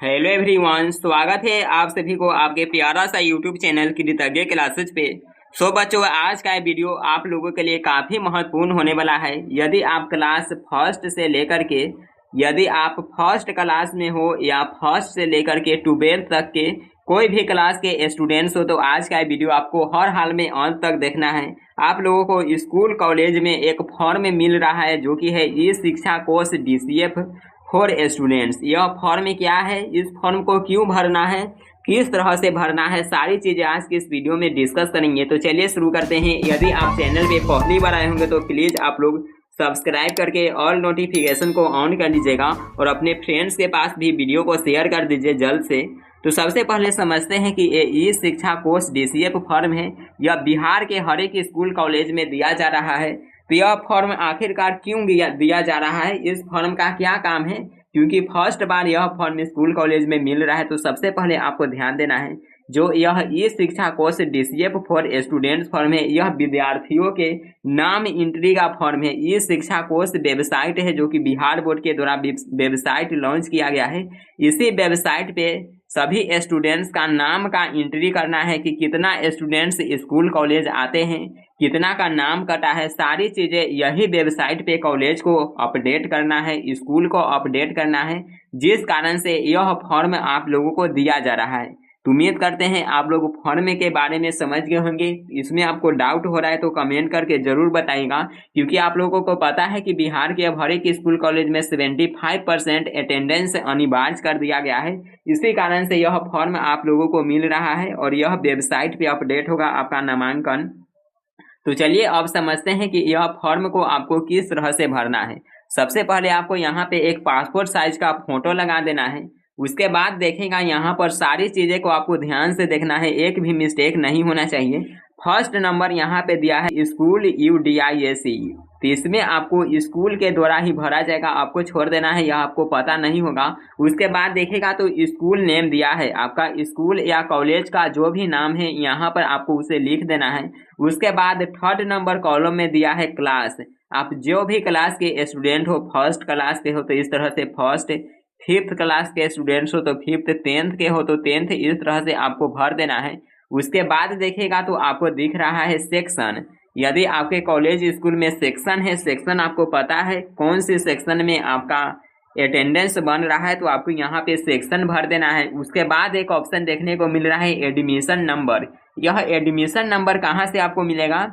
Hello everyone, स्वागत है आप सभी को आपके प्यारा सा यूट्यूब चैनल कृतज्ञ क्लासेज पे। सो बच्चों, आज का वीडियो आप लोगों के लिए काफ़ी महत्वपूर्ण होने वाला है। यदि आप क्लास फर्स्ट से लेकर के यदि आप फर्स्ट क्लास में हो या फर्स्ट से लेकर के 12th तक के कोई भी क्लास के स्टूडेंट्स हो, तो आज का वीडियो आपको हर हाल में अंत तक देखना है। आप लोगों को स्कूल कॉलेज में एक फॉर्म मिल रहा है जो कि है ई शिक्षा कोर्स DCF फॉर स्टूडेंट्स। यह फॉर्म क्या है, इस फॉर्म को क्यों भरना है, किस तरह से भरना है, सारी चीज़ें आज की इस वीडियो में डिस्कस करेंगे। तो चलिए शुरू करते हैं। यदि आप चैनल पे पहली बार आए होंगे तो प्लीज़ आप लोग सब्सक्राइब करके ऑल नोटिफिकेशन को ऑन कर दीजिएगा और अपने फ्रेंड्स के पास भी वीडियो को शेयर कर दीजिए जल्द से। तो सबसे पहले समझते हैं कि ये ई शिक्षा कोर्स DCF फॉर्म है। यह बिहार के हर एक स्कूल कॉलेज में दिया जा रहा है। तो यह फॉर्म आखिरकार क्यों दिया जा रहा है, इस फॉर्म का क्या काम है, क्योंकि फर्स्ट बार यह फॉर्म स्कूल कॉलेज में मिल रहा है। तो सबसे पहले आपको ध्यान देना है, जो यह ई शिक्षा course DCF for students form है, यह विद्यार्थियों के नाम एंट्री का फॉर्म है। ई शिक्षा कोर्स वेबसाइट है जो कि बिहार बोर्ड के द्वारा वेबसाइट लॉन्च किया गया है। इसी वेबसाइट पे सभी स्टूडेंट्स का नाम का एंट्री करना है कि कितना स्टूडेंट्स स्कूल कॉलेज आते हैं, कितना का नाम कटा है, सारी चीज़ें यही वेबसाइट पे कॉलेज को अपडेट करना है, स्कूल को अपडेट करना है, जिस कारण से यह फॉर्म आप लोगों को दिया जा रहा है। तो उम्मीद करते हैं आप लोग फॉर्म के बारे में समझ गए होंगे। इसमें आपको डाउट हो रहा है तो कमेंट करके ज़रूर बताइएगा, क्योंकि आप लोगों को पता है कि बिहार के अब हर एक स्कूल कॉलेज में 75% अटेंडेंस अनिवार्य कर दिया गया है। इसी कारण से यह फॉर्म आप लोगों को मिल रहा है और यह वेबसाइट पे अपडेट होगा आपका नामांकन। तो चलिए अब समझते हैं कि यह फॉर्म को आपको किस तरह से भरना है। सबसे पहले आपको यहाँ पे एक पासपोर्ट साइज का फोटो लगा देना है। उसके बाद देखेगा यहाँ पर सारी चीज़ें को आपको ध्यान से देखना है, एक भी मिस्टेक नहीं होना चाहिए। फर्स्ट नंबर यहाँ पे दिया है स्कूल UDISE, तो इसमें आपको स्कूल के द्वारा ही भरा जाएगा, आपको छोड़ देना है, यह आपको पता नहीं होगा। उसके बाद देखेगा तो स्कूल नेम दिया है, आपका स्कूल या कॉलेज का जो भी नाम है यहाँ पर आपको उसे लिख देना है। उसके बाद थर्ड नंबर कॉलम में दिया है क्लास, आप जो भी क्लास के स्टूडेंट हो, फर्स्ट क्लास के हो तो इस तरह से फर्स्ट, फिफ्थ क्लास के स्टूडेंट्स हो तो फिफ्थ, 10th के हो तो 10th, इस तरह से आपको भर देना है। उसके बाद देखेगा तो आपको दिख रहा है सेक्शन। यदि आपके कॉलेज स्कूल में सेक्शन है, सेक्शन आपको पता है कौन सी सेक्शन में आपका अटेंडेंस बन रहा है, तो आपको यहाँ पे सेक्शन भर देना है। उसके बाद एक ऑप्शन देखने को मिल रहा है एडमिशन नंबर। यह एडमिशन नंबर कहाँ से आपको मिलेगा,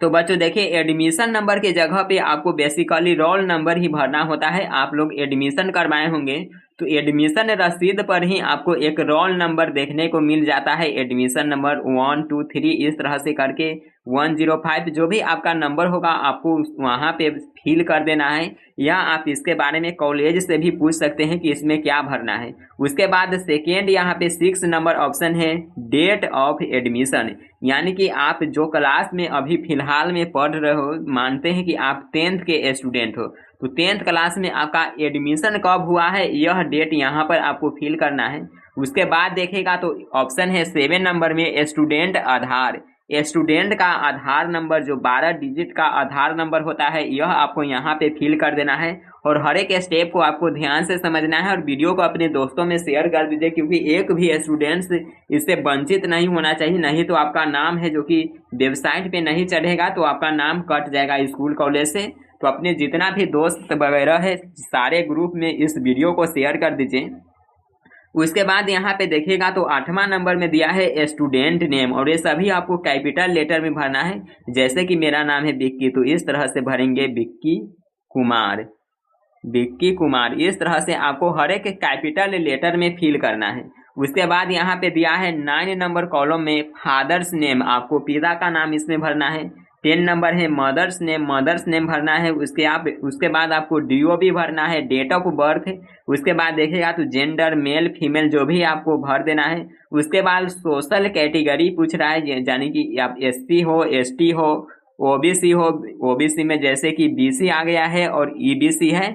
तो बच्चों देखिए एडमिशन नंबर के जगह पे आपको बेसिकली रोल नंबर ही भरना होता है। आप लोग एडमिशन करवाए होंगे तो एडमिशन रसीद पर ही आपको एक रोल नंबर देखने को मिल जाता है। एडमिशन नंबर 1 2 3 इस तरह से करके 105 जो भी आपका नंबर होगा आपको वहाँ पे फिल कर देना है, या आप इसके बारे में कॉलेज से भी पूछ सकते हैं कि इसमें क्या भरना है। उसके बाद सेकेंड यहाँ पे 6 नंबर ऑप्शन है डेट ऑफ एडमिशन, यानी कि आप जो क्लास में अभी फिलहाल में पढ़ रहे हो, मानते हैं कि आप 10th के स्टूडेंट हो, तो 10th क्लास में आपका एडमिशन कब हुआ है यह डेट यहाँ पर आपको फिल करना है। उसके बाद देखेगा तो ऑप्शन है 7 नंबर में स्टूडेंट आधार, स्टूडेंट का आधार नंबर जो 12 डिजिट का आधार नंबर होता है, यह आपको यहाँ पे फिल कर देना है। और हर एक स्टेप को आपको ध्यान से समझना है और वीडियो को अपने दोस्तों में शेयर कर दीजिए, क्योंकि एक भी स्टूडेंट्स इससे वंचित नहीं होना चाहिए, नहीं तो आपका नाम है जो कि वेबसाइट पे नहीं चढ़ेगा तो आपका नाम कट जाएगा स्कूल कॉलेज से। तो अपने जितना भी दोस्त वगैरह है सारे ग्रुप में इस वीडियो को शेयर कर दीजिए। उसके बाद यहाँ पे देखिएगा तो 8वां नंबर में दिया है स्टूडेंट नेम, और ये सभी आपको कैपिटल लेटर में भरना है। जैसे कि मेरा नाम है विक्की, तो इस तरह से भरेंगे विक्की कुमार, विक्की कुमार, इस तरह से आपको हर एक कैपिटल लेटर में फिल करना है। उसके बाद यहाँ पे दिया है 9 नंबर कॉलम में फादर्स नेम, आपको पिता का नाम इसमें भरना है। 10 नंबर है मदर्स नेम भरना है। उसके बाद आपको DO भी भरना है, डेट ऑफ बर्थ। उसके बाद देखिएगा तो जेंडर मेल फीमेल जो भी आपको भर देना है। उसके बाद सोशल कैटेगरी पूछ रहा है, यानी कि आप SC हो, ST हो, OBC हो, OBC में जैसे कि BC आ गया है और EBC है,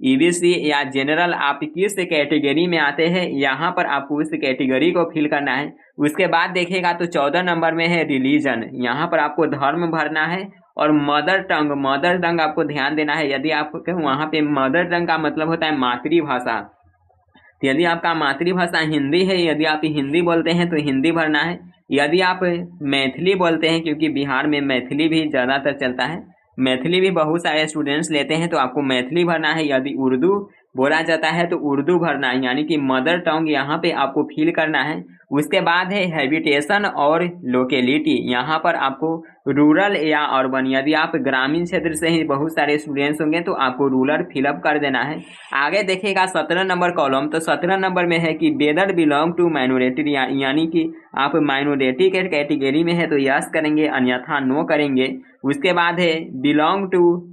EBC या जनरल, आप किस कैटेगरी में आते हैं यहाँ पर आपको उस कैटेगरी को फिल करना है। उसके बाद देखिएगा तो 14 नंबर में है रिलीजन, यहाँ पर आपको धर्म भरना है। और मदर टंग आपको ध्यान देना है, यदि आपको वहाँ पे मदर टंग का मतलब होता है मातृभाषा, तो यदि आपका मातृभाषा हिंदी है, यदि आप हिंदी बोलते हैं तो हिंदी भरना है। यदि आप मैथिली बोलते हैं, क्योंकि बिहार में मैथिली भी ज़्यादातर चलता है, मैथिली भी बहुत सारे स्टूडेंट्स लेते हैं, तो आपको मैथिली भरना है। यदि उर्दू बोला जाता है तो उर्दू भरना है, यानी कि मदर टंग यहाँ पे आपको फिल करना है। उसके बाद है हैबिटेशन और लोकेलिटी, यहाँ पर आपको रूरल या अर्बन, यदि आप ग्रामीण क्षेत्र से ही बहुत सारे स्टूडेंट्स होंगे तो आपको रूरल फिलअप कर देना है। आगे देखिएगा 17 नंबर कॉलम, तो 17 नंबर में है कि वेदर बिलोंग टू माइनॉरिटी, यानी कि आप माइनॉरिटी के कैटेगरी में है तो यस करेंगे, अन्यथा नो करेंगे। उसके बाद है बिलोंग टू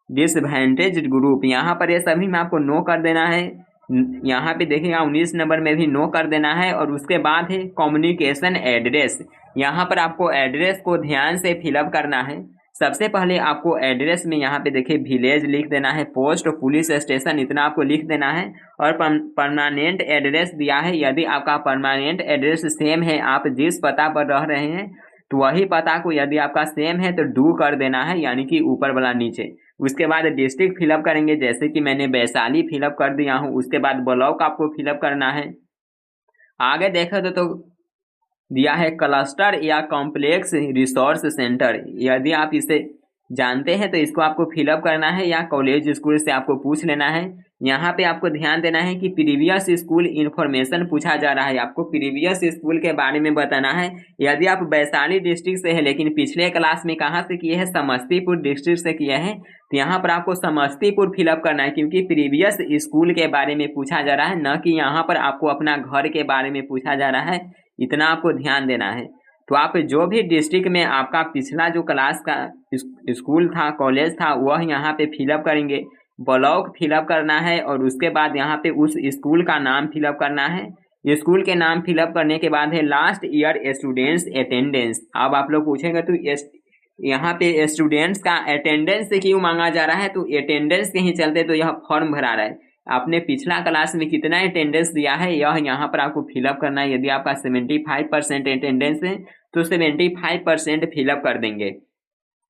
डिसएडवांटेज ग्रुप, यहाँ पर ये सभी में आपको नो कर देना है। यहाँ पे देखिएगा 19 नंबर में भी नो कर देना है। और उसके बाद है कम्युनिकेशन एड्रेस, यहाँ पर आपको एड्रेस को ध्यान से फिलअप करना है। सबसे पहले आपको एड्रेस में यहाँ पे देखिए विलेज लिख देना है, पोस्ट पुलिस स्टेशन इतना आपको लिख देना है। और परमानेंट एड्रेस दिया है, यदि आपका परमानेंट एड्रेस सेम है, आप जिस पता पर रह रहे हैं तो वही पता को यदि आपका सेम है तो डू कर देना है, यानी कि ऊपर वाला नीचे। उसके बाद डिस्ट्रिक्ट फिलअप करेंगे, जैसे कि मैंने वैशाली फिलअप कर दिया हूँ। उसके बाद ब्लॉक आपको फिलअप करना है। आगे देखो तो दिया है क्लस्टर या कॉम्प्लेक्स रिसोर्स सेंटर, यदि आप इसे जानते हैं तो इसको आपको फिलअप करना है, या कॉलेज स्कूल से आपको पूछ लेना है। यहाँ पे आपको ध्यान देना है कि प्रीवियस स्कूल इन्फॉर्मेशन पूछा जा रहा है, आपको प्रीवियस स्कूल के बारे में बताना है। यदि आप वैशाली डिस्ट्रिक्ट से है लेकिन पिछले क्लास में कहाँ से किए हैं, समस्तीपुर डिस्ट्रिक्ट से किए हैं, तो यहाँ पर आपको समस्तीपुर फिलअप करना है, क्योंकि प्रीवियस स्कूल के बारे में पूछा जा रहा है, न कि यहाँ पर आपको अपना घर के बारे में पूछा जा रहा है। इतना आपको ध्यान देना है। तो आप जो भी डिस्ट्रिक्ट में आपका पिछला जो क्लास का स्कूल था, कॉलेज था, वह यहाँ पे फिलअप करेंगे। ब्लॉक फिलअप करना है और उसके बाद यहाँ पे उस स्कूल का नाम फिलअप करना है। स्कूल के नाम फिलअप करने के बाद है लास्ट ईयर स्टूडेंट्स अटेंडेंस। अब आप लोग पूछेंगे तो यहाँ पे स्टूडेंट्स का अटेंडेंस क्यों मांगा जा रहा है, तो अटेंडेंस के ही चलते तो यह फॉर्म भरा रहा है। आपने पिछला क्लास में कितना अटेंडेंस दिया है यह यहाँ पर आपको फिलअप करना है। यदि आपका 75% अटेंडेंस है तो 75% फिलअप कर देंगे।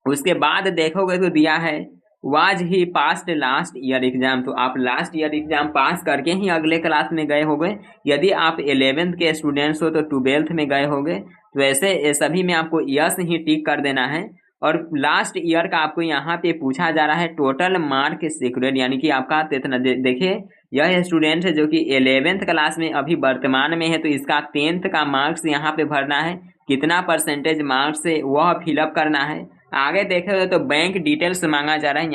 उसके बाद देखोगे तो दिया है was he past last year exam, तो आप लास्ट ईयर एग्जाम पास करके ही अगले क्लास में गए होंगे। यदि आप 11th के स्टूडेंट्स हो तो 12th में गए होंगे, तो ऐसे सभी में आपको यस ही टिक कर देना है। और लास्ट ईयर का आपको यहाँ पे पूछा जा रहा है टोटल मार्क सिक्योर्ड, यानी कि आपका कितना। देखिए यह स्टूडेंट है जो कि 11th क्लास में अभी वर्तमान में है, तो इसका 10th का मार्क्स यहाँ पे भरना है, कितना परसेंटेज मार्क्स है वह फिलअप करना है। आगे देखेंगे तो बैंक डिटेल्स मांगा जा रहा है।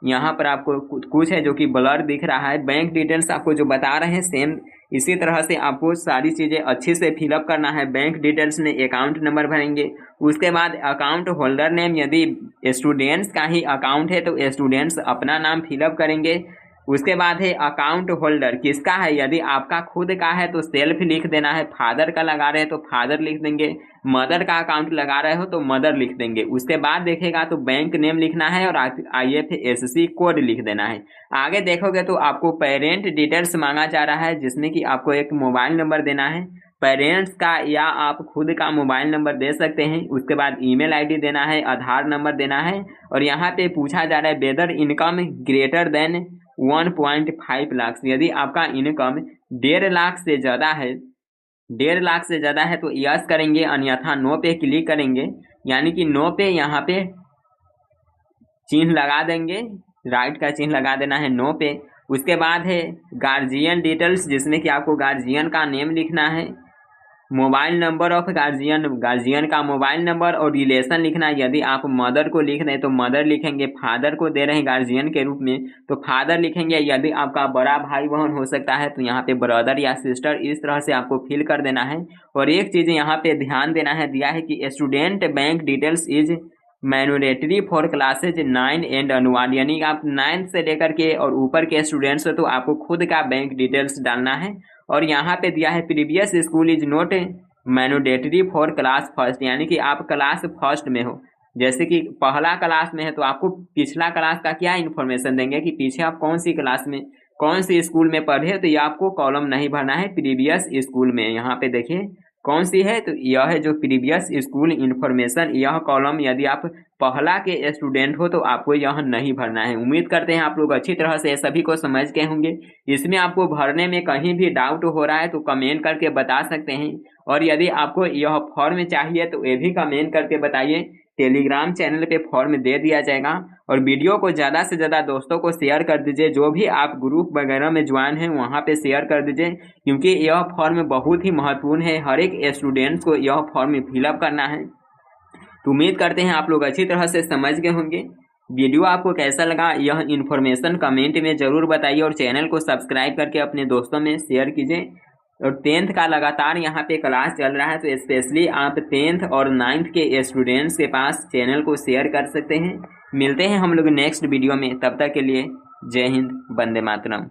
यहाँ पर आपको कुछ है जो कि ब्लर दिख रहा है। बैंक डिटेल्स आपको जो बता रहे हैं सेम इसी तरह से आपको सारी चीज़ें अच्छे से फिलअप करना है। बैंक डिटेल्स में अकाउंट नंबर भरेंगे। उसके बाद अकाउंट होल्डर नेम, यदि स्टूडेंट्स का ही अकाउंट है तो स्टूडेंट्स अपना नाम फिलअप करेंगे। उसके बाद है अकाउंट होल्डर किसका है, यदि आपका खुद का है तो सेल्फ लिख देना है, फादर का लगा रहे हैं तो फादर लिख देंगे, मदर का अकाउंट लगा रहे हो तो मदर लिख देंगे। उसके बाद देखेगा तो बैंक नेम लिखना है और IFSC कोड लिख देना है। आगे देखोगे तो आपको पेरेंट डिटेल्स मांगा जा रहा है, जिसमें कि आपको एक मोबाइल नंबर देना है पेरेंट्स का, या आप खुद का मोबाइल नंबर दे सकते हैं। उसके बाद ईमेल ID देना है, आधार नंबर देना है। और यहाँ पे पूछा जा रहा है whether income greater than 1.5 lakh, यदि आपका इनकम 1.5 लाख से ज़्यादा है, 1.5 लाख से ज़्यादा है तो यस करेंगे, अन्यथा नो पे क्लिक करेंगे। यानी कि नो पे यहाँ पे चिन्ह लगा देंगे, राइट का चिन्ह लगा देना है नो पे। उसके बाद है गार्जियन डिटेल्स, जिसमें कि आपको गार्जियन का नेम लिखना है, मोबाइल नंबर ऑफ गार्जियन का मोबाइल नंबर और रिलेशन लिखना है। यदि आप मदर को लिख रहे हैं तो मदर लिखेंगे, फादर को दे रहे हैं गार्जियन के रूप में तो फादर लिखेंगे। यदि आपका बड़ा भाई बहन हो सकता है तो यहाँ पे ब्रदर या सिस्टर, इस तरह से आपको फिल कर देना है। और एक चीज़ यहाँ पे ध्यान देना है, दिया है कि student bank details is mandatory for classes 9 and अनवार्ड, यानी आप 9th से लेकर के और ऊपर के स्टूडेंट्स हो तो आपको खुद का बैंक डिटेल्स डालना है। और यहाँ पे दिया है previous school is not mandatory for class first, यानी कि आप क्लास फर्स्ट में हो, जैसे कि पहला क्लास में है तो आपको पिछला क्लास का क्या इन्फॉर्मेशन देंगे कि पीछे आप कौन सी क्लास में कौन सी स्कूल में पढ़े, तो ये आपको कॉलम नहीं भरना है प्रीवियस स्कूल में। यहाँ पे देखिए कौन सी है, तो यह है जो प्रीवियस स्कूल इन्फॉर्मेशन। यह कॉलम यदि आप पहला के स्टूडेंट हो तो आपको यह नहीं भरना है। उम्मीद करते हैं आप लोग अच्छी तरह से सभी को समझ गए होंगे। इसमें आपको भरने में कहीं भी डाउट हो रहा है तो कमेंट करके बता सकते हैं, और यदि आपको यह फॉर्म चाहिए तो ये भी कमेंट करके बताइए। टेलीग्राम चैनल पे फॉर्म दे दिया जाएगा। और वीडियो को ज़्यादा से ज़्यादा दोस्तों को शेयर कर दीजिए, जो भी आप ग्रुप वगैरह में ज्वाइन हैं वहाँ पे शेयर कर दीजिए, क्योंकि यह फॉर्म बहुत ही महत्वपूर्ण है। हर एक स्टूडेंट्स को यह फॉर्म फिलअप करना है। तो उम्मीद करते हैं आप लोग अच्छी तरह से समझ गए होंगे। वीडियो आपको कैसा लगा यह इन्फॉर्मेशन कमेंट में ज़रूर बताइए, और चैनल को सब्सक्राइब करके अपने दोस्तों में शेयर कीजिए। और 10th का लगातार यहाँ पे क्लास चल रहा है, तो स्पेशली आप 10th और 9th के स्टूडेंट्स के पास चैनल को शेयर कर सकते हैं। मिलते हैं हम लोग नेक्स्ट वीडियो में, तब तक के लिए जय हिंद, वंदे मातरम।